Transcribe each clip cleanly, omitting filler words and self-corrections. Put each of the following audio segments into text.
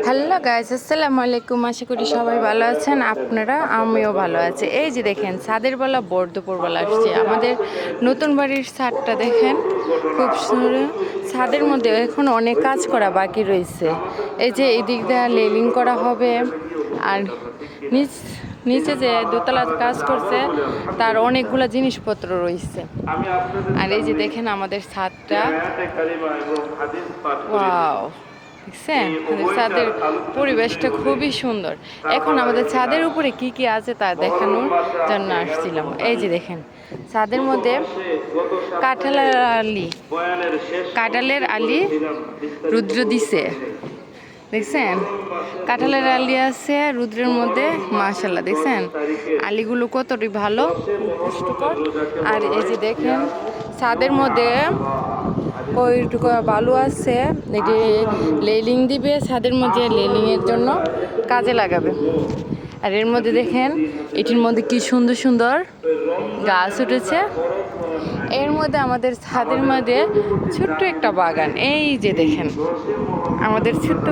Hello guys, আসসালামু আলাইকুম। আশা করি সবাই ভালো আছেন, আপনারা আমিও ভালো আছি। এই যে দেখেন, ছাদের বেলা দুপুরবেলা আসছে। আমাদের নতুন বাড়ির ছাদটা দেখেন, খুব সুন্দর। ছাদের মধ্যে এখন অনেক কাজ করা বাকি রয়েছে। এই যে এদিক দিয়ে লেলিং করা হবে, আর নিচে যে দোতলা কাজ করছে তার অনেকগুলো জিনিসপত্র রয়েছে। আর এই যে দেখেন আমাদের ছাদটা, ওয়াও, দেখছেন আমাদের ছাদের পরিবেশটা খুবই সুন্দর। এখন আমাদের ছাদের উপরে কি কি আছে তা দেখানোর জন্য আসছিলাম। এই যে দেখেন, ছাদের মধ্যে কাঁঠালের আলি রুদ্র দিছে, দেখছেন কাঁঠালের আলি আছে রুদ্রের মধ্যে। মাশাআল্লাহ, দেখছেন আলিগুলো কতটি ভালো পুষ্টকর। আর এই যে দেখেন ছাদের মধ্যে কয়টুকু বালু আছে, এটি লেলিং দিবে ছাদের মধ্যে, লেলিংয়ের জন্য কাজে লাগাবে। আর এর মধ্যে দেখেন এটির মধ্যে কি সুন্দর সুন্দর গাছ উঠেছে। এর মধ্যে আমাদের ছাদের মধ্যে ছোট্ট একটা বাগান। এই যে দেখেন আমাদের ছোট্ট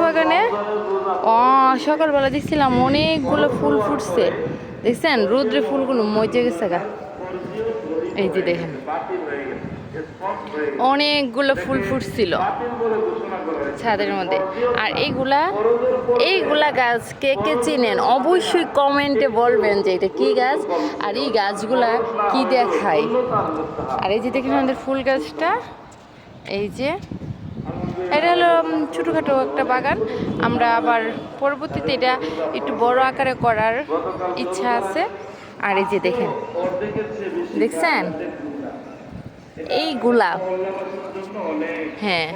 বাগানে সকালবেলা দেখছিলাম অনেকগুলো ফুল ফুটছে, দেখছেন রৌদ্রে ফুলগুলো মজে গেছে গা। এই যে দেখেন অনেকগুলো ফুল ফুটছিল ছাদের মধ্যে। আর এইগুলা গাছ কে কে চিনেন অবশ্যই কমেন্টে বলবেন যে এটা কি গাছ আর এই গাছগুলা কি দেখায়। আর এই যে দেখেন আমাদের ফুল গাছটা, এই যে এটা হলো ছোটোখাটো একটা বাগান। আমরা আবার পরবর্তীতে এটা একটু বড় আকারে করার ইচ্ছা আছে। আর এই যে দেখছেন এইগুলা, হ্যাঁ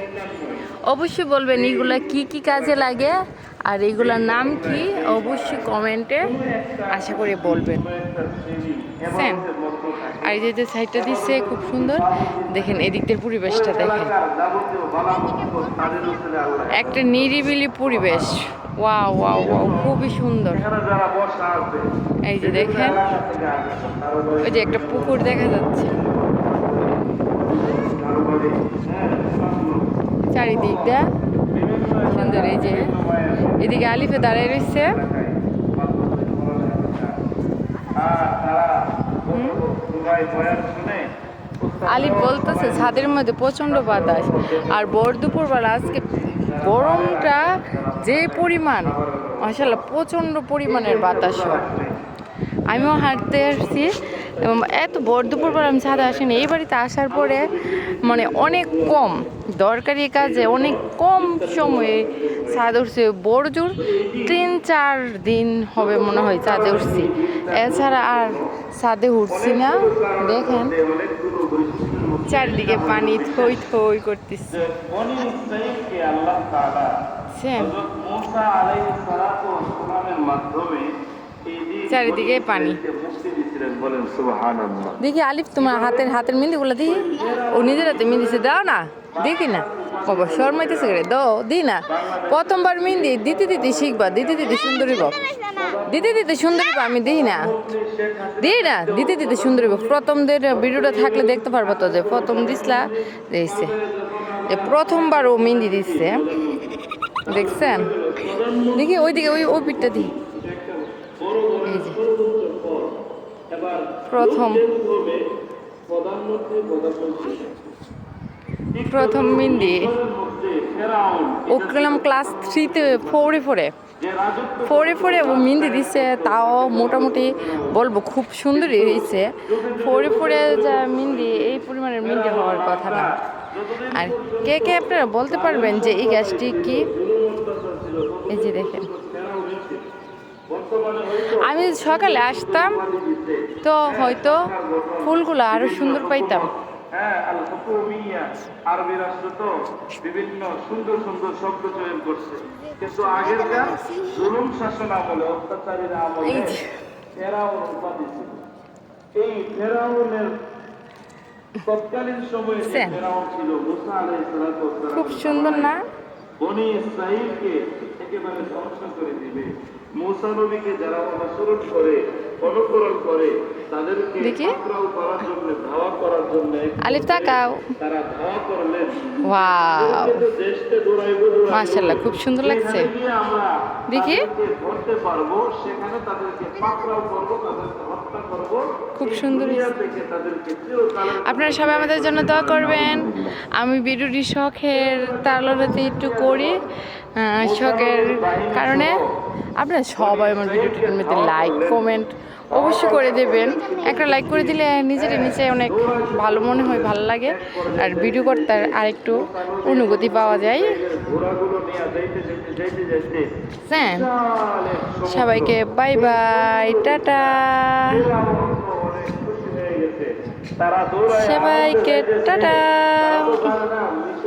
অবশ্যই বলবেন এইগুলা কি কি কাজে লাগে আর এইগুলার নাম কি, অবশ্যই কমেন্টে আশা করি বলবেন, বুঝছেন। আর এই যে সাইডটা দিচ্ছে খুব সুন্দর, দেখেন এদিকটার পরিবেশটা দেখেন, একটা নিরিবিলি পরিবেশ। ওয়াও ওয়াও ওয়াও, খুবই সুন্দর। এই যে দেখেন ওই যে একটা পুকুর দেখা যাচ্ছে, চারিদিকটা সুন্দর। এই যে এদিকে আলিফে দাঁড়িয়ে রয়েছে, আলিফ বলতেছে ছাদের মধ্যে প্রচন্ড বাতাস। আর দুপুরবেলা আজকে গরমটা যে পরিমাণ, মাশাআল্লাহ প্রচন্ড পরিমাণের বাতাস। আমিও হাঁটতে আসছি এবং এত দুপুরবেলা আমি ছাদে আসিনি। এই বাড়িতে আসার পরে মানে অনেক কম দরকারি কাজে অনেক কম সময়ে ছাদে উঠছে। বড় জোর 3-4 দিন হবে মনে হয় ছাদে উঠছি, এছাড়া আর ছাদে উঠছি না। দেখেন চারদিকে পানি থই থই করতেছে, চারিদিকে পানি। দেখি আলিফ তোমার হাতের মেহেন্দিগুলো দিই, ও নিজের হাতে মেহেন্দিছে দাও না, দেখি না বাবা শর্মাইতেছে করে দাও, দিই না। প্রথমবার মেহেন্দি দিতে শিখবা, দিতে সুন্দরী বাপ, দিতে সুন্দরী বা আমি দিই না দিতে সুন্দরী বাপ। প্রথমদের ভিডিওটা থাকলে দেখতে পারবো তো যে প্রথম দিসলা দিয়েছে, যে প্রথমবার ও মেহেন্দি দিচ্ছে, দেখছেন। দেখি ওইদিকে ওই পিঠটা দিই, এই যে প্রথম মেহেন্দি ও গেলাম ক্লাস 3-তে 4-এ ও মেহেন্দি দিচ্ছে, তাও মোটামুটি বলবো খুব সুন্দরই হয়েছে। 4-এ যা মেহেন্দি, এই পরিমাণের মেহেন্দি হওয়ার কথা না। আর কে আপনারা বলতে পারবেন যে এই গাছটি কি? এই যে দেখেন আমি সকালে আসতাম তো হয়তো ফুলগুলো আরো সুন্দর পাইতাম। আরবি রাষ্ট্র তো বিভিন্ন সুন্দর সুন্দর শব্দ চয়ন করছে, কিন্তু আগেরকার জুলুম শাসন আমলে, অত্যাচারীরা আমলে ফেরাউন উপাধি ছিল। এই ফেরাউনের তৎকালীন সময়ে ফেরাউন ছিল মুসা আলাইহিস সালাতু ওয়াস সালাম, খুব সুন্দর না? বনি ইসরাঈলকে একেবারে ধ্বংস করে দিবে। মুসা নবীকে যারা অনুসরণ করে, অনুকরণ করে, তাদেরকে পাকড়াও করার জন্য, ধাওয়া করার জন্য আলিফ তাকাও, তারা ধাওয়া করলেন। ওয়াও, দেশকে দৌড়াইবো মাশাআল্লাহ খুব সুন্দর লাগছে। দেখি খুব সুন্দর। আপনারা সবাই আমাদের জন্য দোয়া করবেন। আমি ভিডিওটি শখের তালনাতে একটু করি, শখের কারণে আপনারা সবাই আমার ভিডিওটির মধ্যে লাইক কমেন্ট অবশ্যই করে দেবেন। একটা লাইক করে দিলে নিজের নিচে অনেক ভালো মনে হয়, ভালো লাগে, আর ভিডিও করতে আরেকটু অনুভূতি পাওয়া যায়। হ্যাঁ, সবাইকে বাই বাই, টাটা। সবাইকে টাটা।